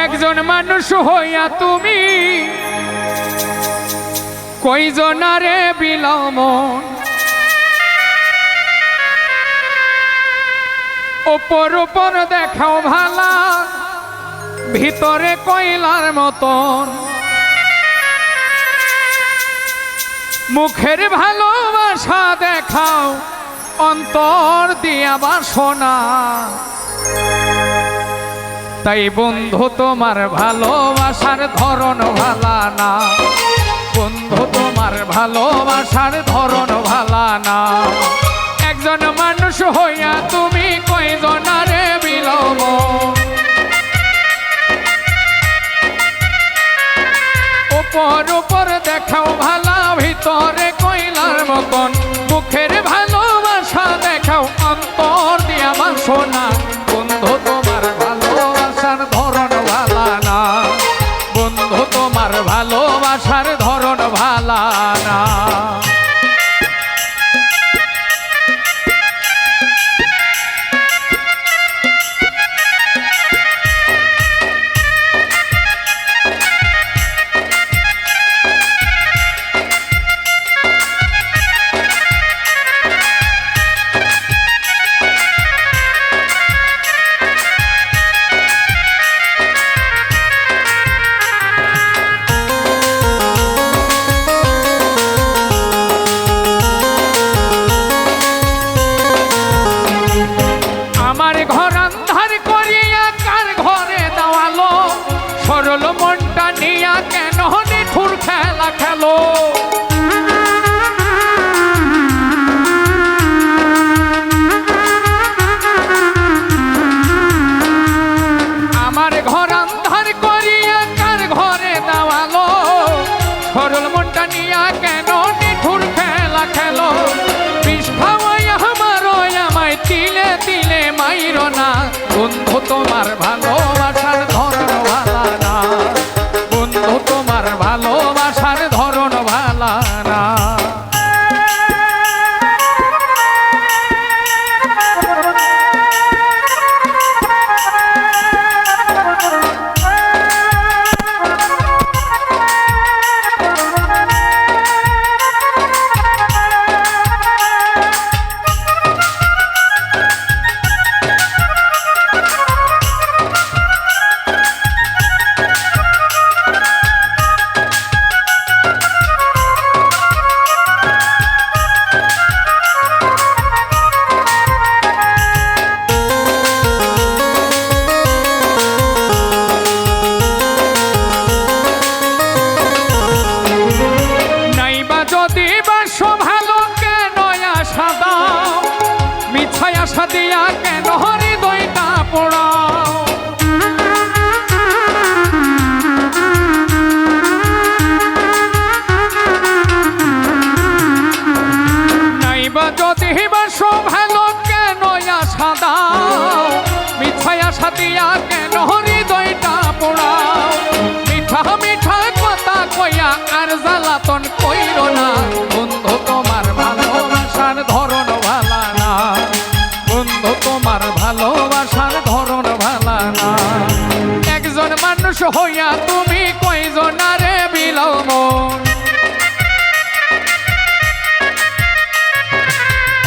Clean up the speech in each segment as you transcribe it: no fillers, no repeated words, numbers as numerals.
একজন মানুষ হইয়া তুমি কয়জনারে বিলাম ওপর ওপর দেখাও ভালা ভিতরে কয়লার মতন মুখের ভালোবাসা দেখাও অন্তর দিয়া বাসনা তাই বন্ধু তোমার ভালোবাসার ধরন ভালা না বন্ধু তোমার ভালোবাসার ধরন ভালা না একজন মানুষ হইয়া তুমি কয়জনারে বিলাম উপর উপর দেখাও ভালা ভিতরে কয়লার মতন মুখের ভালোবাসা দেখাও অন্তর দিয়া বাসনা বন্ধু তোমার ভালোবাসার ধরন ভালা না বন্ধু তোমার ভালোবাসার ধরন ভালা না সরল মনটা নিয়া কেন নিঠুর খেলা খেলো আমার ঘর আন্ধার করিয়া কার ঘরে দেওয়ালো সরল মনটা নিয়া কেন নিঠুর খেলা খেলো বিষ খাওয়াই আমায় তিলে তিলে মাইর না বন্ধু তোমার ভালোবাসার ধরন ভালা না বন্ধু তোমার ভালোবাসার ধরন ভালা না আশা দিয়া কেন হৃদয়টা পোড়াও নাইবা যদি বাসো ভালো কেন আশা দাও মিথ্যায় আশা দিয়া কেন হৃদয়টা পোড়াও মিঠা মিঠা কথা কইয়া আর জ্বালাতন কইর না বন্ধু তোমার ভালোবাসার ধরন ভালা না বন্ধু তোমার ভালোবাসার ধরন ভালা না একজন মানুষ হইয়া তুমি কয়জনারে বিলাম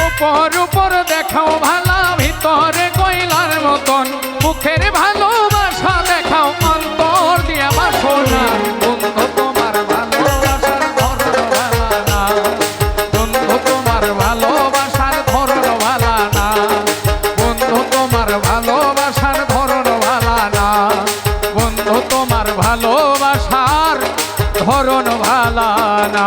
উপর উপর দেখাও ভালা ভিতরে কয়লার মতন মুখের ভালোবাসা দেখাও অন্তর দিয়া বাসনা বন্ধু তোমার ভালোবাসার ধরন ভালা না বন্ধু তোমার ভালোবাসার ধরন ভালা না বন্ধু তোমার ভালোবাসার ধরন ভালা না বন্ধু তোমার ভালোবাসার ধরন ভালা না।